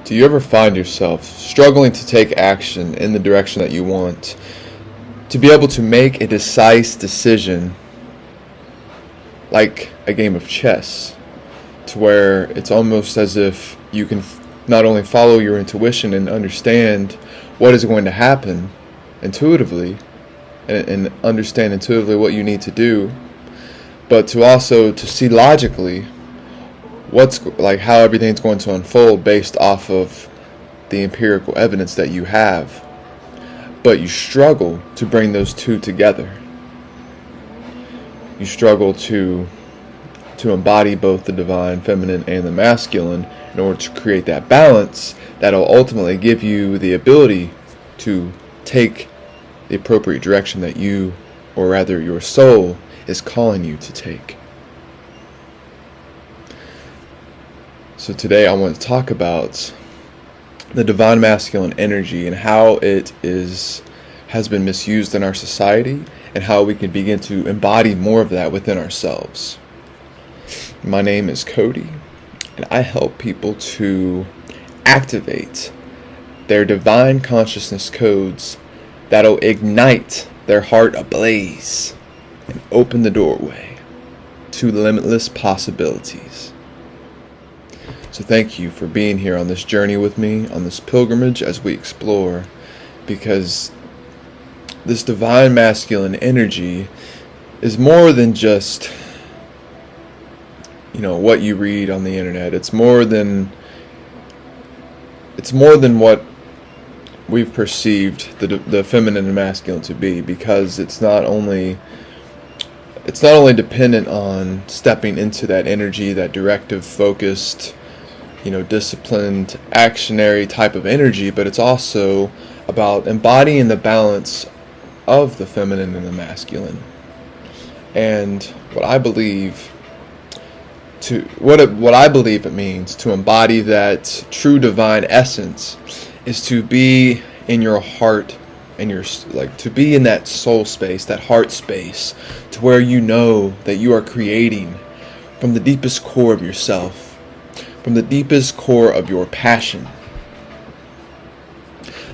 Do you ever find yourself struggling to take action in the direction that you want? To be able to make a decisive decision like a game of chess, to where it's almost as if you can not only follow your intuition and understand what is going to happen intuitively and understand intuitively what you need to do, but to also to see logically what's like how everything's going to unfold based off of the empirical evidence that you have, but you struggle to bring those two together. You struggle to embody both the divine feminine and the masculine in order to create that balance that'll ultimately give you the ability to take the appropriate direction that you, or rather your soul, is calling you to take. So today I want to talk about the divine masculine energy and how it has been misused in our society, and how we can begin to embody more of that within ourselves. My name is Cody, and I help people to activate their divine consciousness codes that'll ignite their heart ablaze and open the doorway to limitless possibilities. So thank you for being here on this journey with me, on this pilgrimage as we explore, because this divine masculine energy is more than just, what you read on the internet. It's more than what we've perceived the feminine and masculine to be, because it's not only dependent on stepping into that energy, that directive focused, disciplined, actionary type of energy, but it's also about embodying the balance of the feminine and the masculine. And what I believe it means to embody that true divine essence is to be in your heart and to be in that soul space, that heart space, to where you know that you are creating from the deepest core of yourself, from the deepest core of your passion.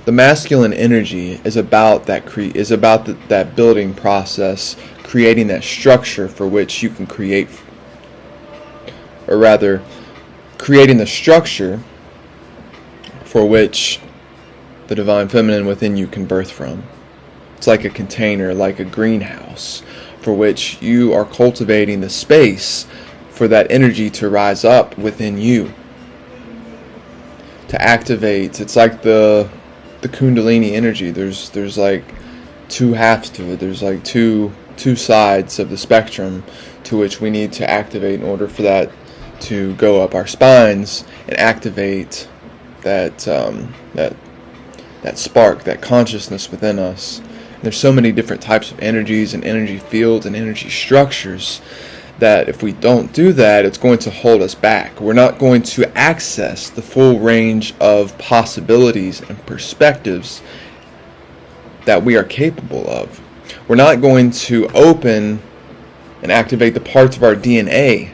The masculine energy is about that building process, creating that structure for which you can create, or rather, creating the structure for which the divine feminine within you can birth from. It's like a container, like a greenhouse, for which you are cultivating the space for that energy to rise up within you, to activate. It's like the Kundalini energy. There's like two halves to it. There's like two sides of the spectrum to which we need to activate in order for that to go up our spines and activate that spark, that consciousness within us. And there's so many different types of energies and energy fields and energy structures that if we don't do that, it's going to hold us back. We're not going to access the full range of possibilities and perspectives that we are capable of. We're not going to open and activate the parts of our DNA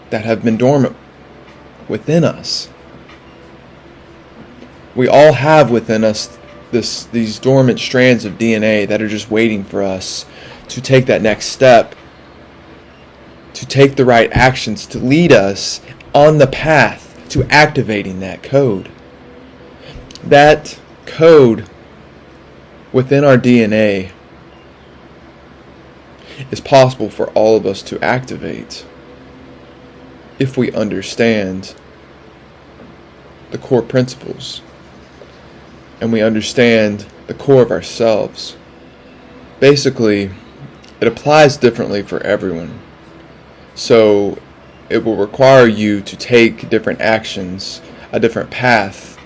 that have been dormant within us. We all have within us these dormant strands of DNA that are just waiting for us to take that next step, to take the right actions, to lead us on the path to activating that code. That code within our DNA is possible for all of us to activate if we understand the core principles and we understand the core of ourselves. Basically, it applies differently for everyone. So it will require you to take different actions, a different path,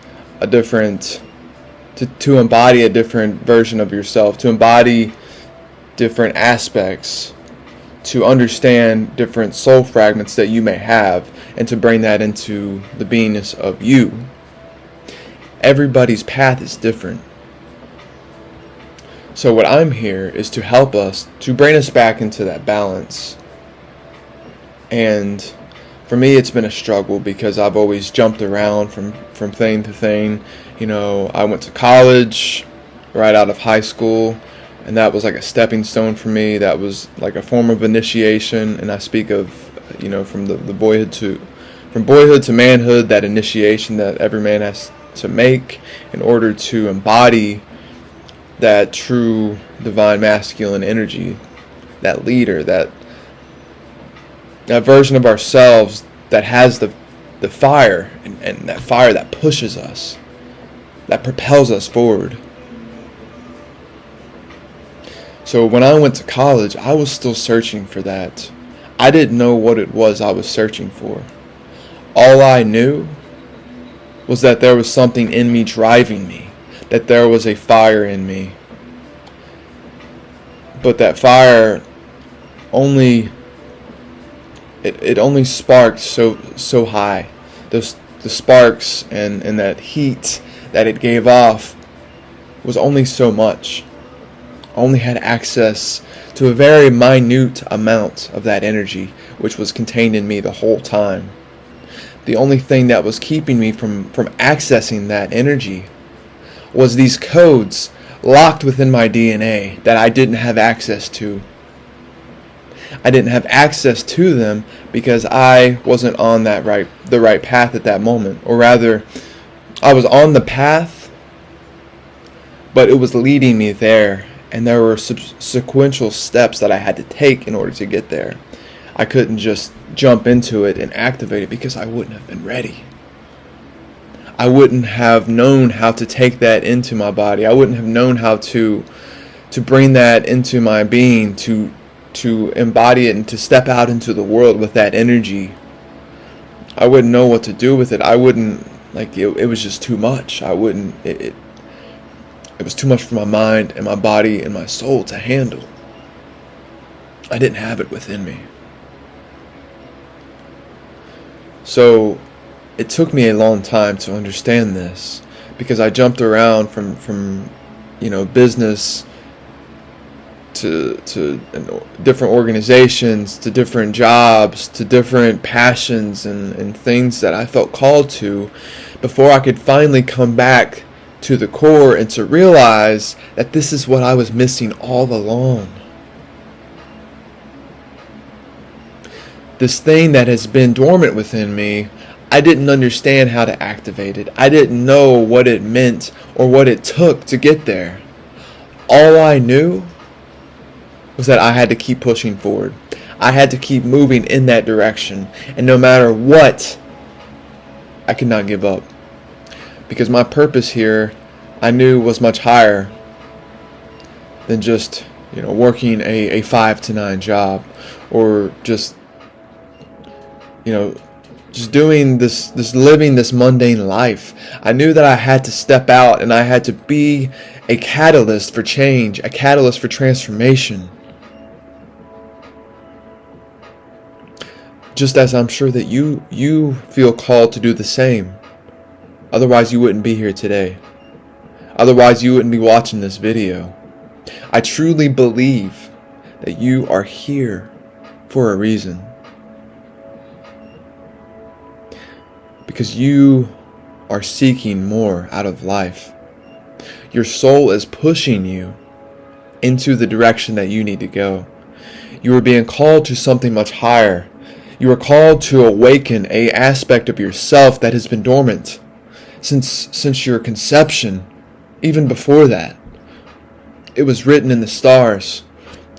to embody a different version of yourself, to embody different aspects, to understand different soul fragments that you may have, and to bring that into the beingness of you. Everybody's path is different. So what I'm here is to help us, to bring us back into that balance, and For me, it's been a struggle because I've always jumped around from thing to thing. I went to college right out of high school, and that was like a stepping stone for me. That was like a form of initiation, and I speak of, from the from boyhood to manhood, that initiation that every man has to make in order to embody that true divine masculine energy, that leader, that version of ourselves that has the fire, and that fire that pushes us, that propels us forward. So when I went to college, I was still searching for that. I didn't know what it was I was searching for. All I knew was that there was something in me driving me, that there was a fire in me. But that fire only sparked so high. The sparks and that heat that it gave off was only so much. I only had access to a very minute amount of that energy, which was contained in me the whole time. The only thing that was keeping me from accessing that energy was these codes locked within my DNA that I didn't have access to. I didn't have access to them because I wasn't on the right path at that moment. Or rather, I was on the path, but it was leading me there. And there were sequential steps that I had to take in order to get there. I couldn't just jump into it and activate it because I wouldn't have been ready. I wouldn't have known how to take that into my body. I wouldn't have known how to bring that into my being, to embody it and to step out into the world with that energy. I wouldn't know what to do with it. I wouldn't, it was just too much. It was too much for my mind and my body and my soul to handle. I didn't have it within me. So it took me a long time to understand this, because I jumped around from business to different organizations, to different jobs, to different passions and things that I felt called to, before I could finally come back to the core and to realize that this is what I was missing all along. This thing that has been dormant within me, I didn't understand how to activate it. I didn't know what it meant or what it took to get there. All I knew was that I had to keep pushing forward. I had to keep moving in that direction. And no matter what, I could not give up. Because my purpose here, I knew, was much higher than just, working a 5 to 9 job, or just doing this living this mundane life. I knew that I had to step out and I had to be a catalyst for change, a catalyst for transformation. Just as I'm sure that you feel called to do the same. Otherwise, you wouldn't be here today. Otherwise, you wouldn't be watching this video. I truly believe that you are here for a reason. Because you are seeking more out of life. Your soul is pushing you into the direction that you need to go. You are being called to something much higher. You are called to awaken an aspect of yourself that has been dormant since your conception, even before that. It was written in the stars.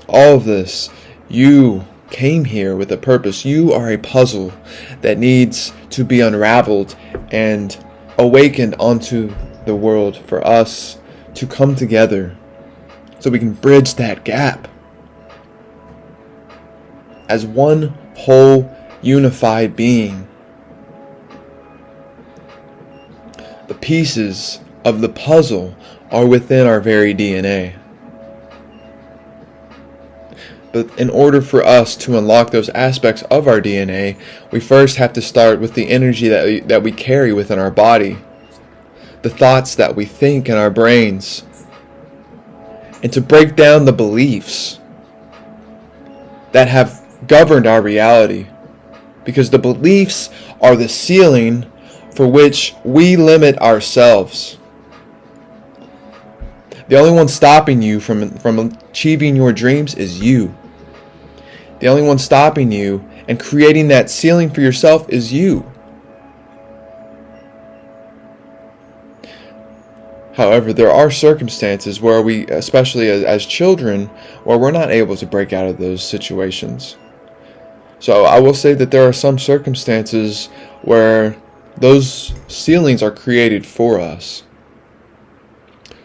All of this, you came here with a purpose. You are a puzzle that needs to be unraveled and awakened onto the world for us to come together so we can bridge that gap as one whole unified being. The pieces of the puzzle are within our very DNA. But in order for us to unlock those aspects of our DNA, we first have to start with the energy that we carry within our body, the thoughts that we think in our brains, and to break down the beliefs that have governed our reality. because the beliefs are the ceiling for which we limit ourselves. The only one stopping you from achieving your dreams is you. The only one stopping you and creating that ceiling for yourself is you. However, there are circumstances where we, especially as children, where we're not able to break out of those situations. So I will say that there are some circumstances where those ceilings are created for us.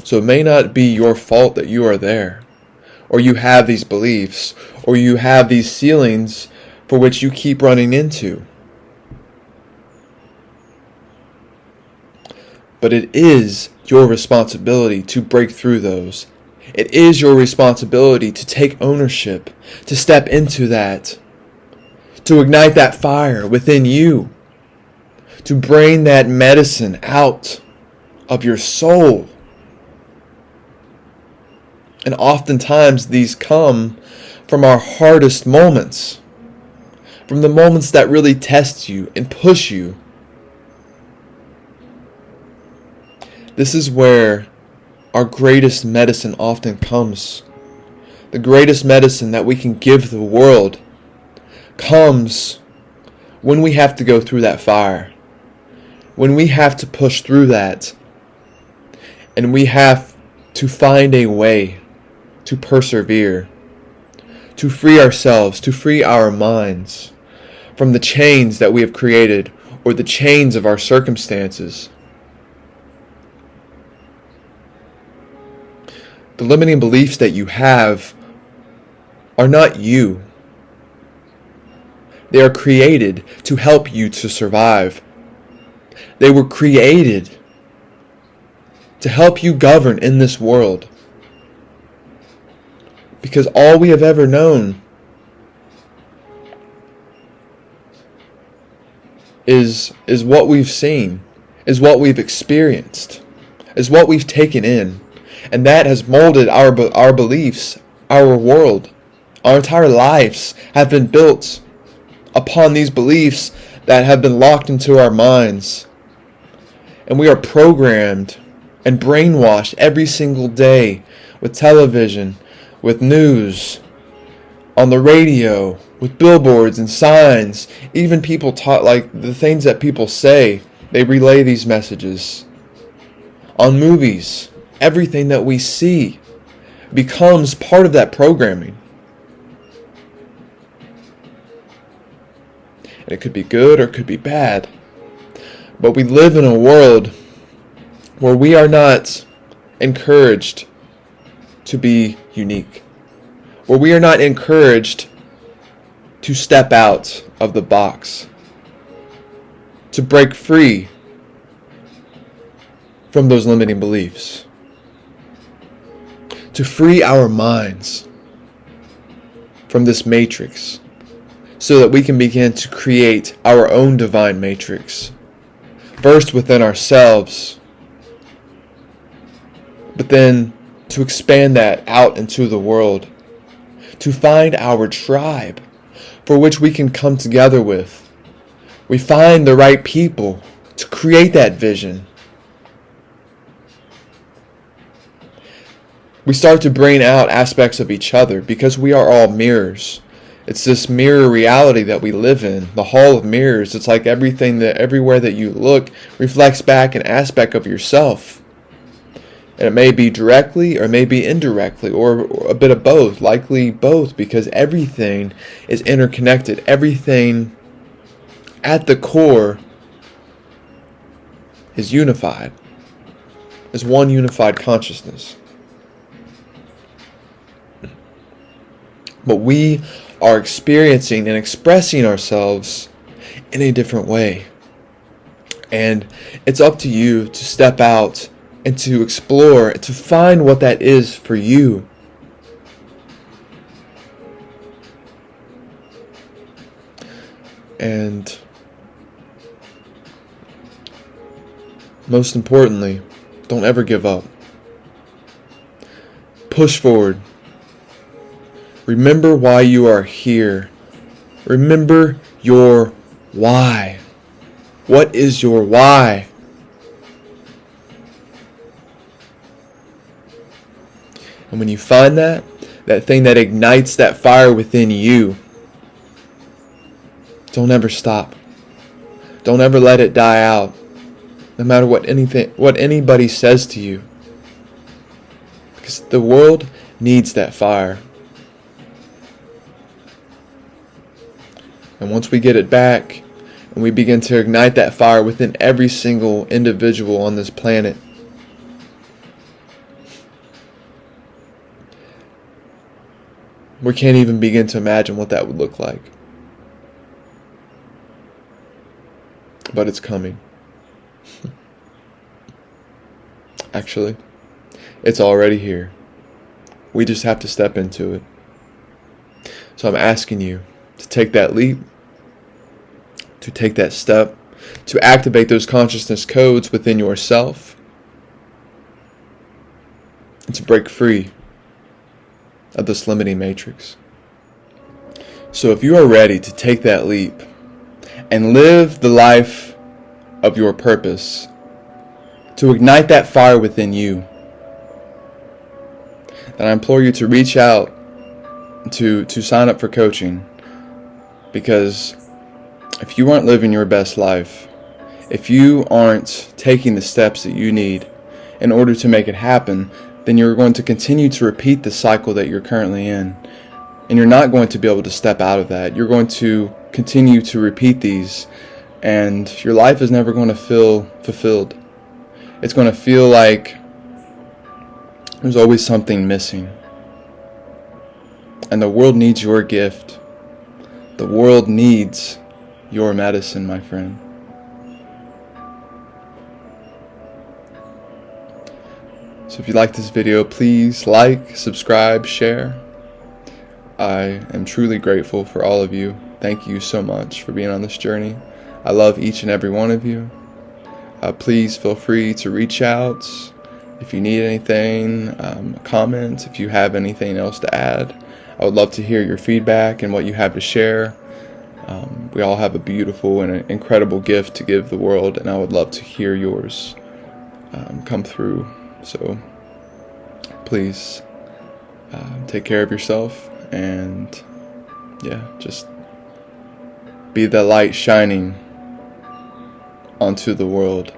So it may not be your fault that you are there, or you have these beliefs, or you have these ceilings for which you keep running into. But it is your responsibility to break through those. It is your responsibility to take ownership, to step into that, to ignite that fire within you, to bring that medicine out of your soul. And oftentimes these come from our hardest moments, from the moments that really test you and push you. This is where our greatest medicine often comes. The greatest medicine that we can give the world comes when we have to go through that fire, when we have to push through that, and we have to find a way to persevere, to free ourselves, to free our minds from the chains that we have created or the chains of our circumstances. The limiting beliefs that you have are not you. They are created to help you to survive. They were created to help you govern in this world. Because all we have ever known is what we've seen, is what we've experienced, is what we've taken in. And that has molded our beliefs, our world. Our entire lives have been built upon these beliefs that have been locked into our minds. And we are programmed and brainwashed every single day with television, with news, on the radio, with billboards and signs. Even people taught, like the things that people say, they relay these messages. On movies, everything that we see becomes part of that programming. And it could be good or it could be bad. But we live in a world where we are not encouraged to be unique, where we are not encouraged to step out of the box, to break free from those limiting beliefs, to free our minds from this matrix so that we can begin to create our own divine matrix, first within ourselves, but then to expand that out into the world, to find our tribe for which we can come together with. We find the right people to create that vision. We start to bring out aspects of each other because we are all mirrors. It's this mirror reality that we live in, the hall of mirrors. It's like everywhere that you look reflects back an aspect of yourself. And it may be directly or it may be indirectly or a bit of both, likely both, because everything is interconnected. Everything at the core is unified, is one unified consciousness. But we are experiencing and expressing ourselves in a different way. And it's up to you to step out and to explore, and to find what that is for you. And most importantly, don't ever give up. Push forward. Remember why you are here. Remember your why. What is your why? And when you find that thing that ignites that fire within you, don't ever stop. Don't ever let it die out. No matter what anybody says to you. Because the world needs that fire. And once we get it back, and we begin to ignite that fire within every single individual on this planet, we can't even begin to imagine what that would look like. But it's coming. Actually, it's already here. We just have to step into it. So I'm asking you to take that leap, to take that step, to activate those consciousness codes within yourself, and to break free of this limiting matrix. So if you are ready to take that leap and live the life of your purpose, to ignite that fire within you, then I implore you to reach out to sign up for coaching. Because if you aren't living your best life, if you aren't taking the steps that you need in order to make it happen, then you're going to continue to repeat the cycle that you're currently in. And you're not going to be able to step out of that. You're going to continue to repeat these, and your life is never going to feel fulfilled. It's going to feel like there's always something missing. And the world needs your gift. The world needs your medicine, my friend. So if you like this video, please like, subscribe, share. I am truly grateful for all of you. Thank you so much for being on this journey. I love each and every one of you. Please feel free to reach out if you need anything, comment if you have anything else to add. I would love to hear your feedback and what you have to share. We all have a beautiful and an incredible gift to give the world, and I would love to hear yours come through. So please take care of yourself, and just be the light shining onto the world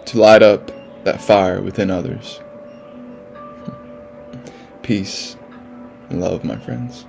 to light up that fire within others. Peace and love, my friends.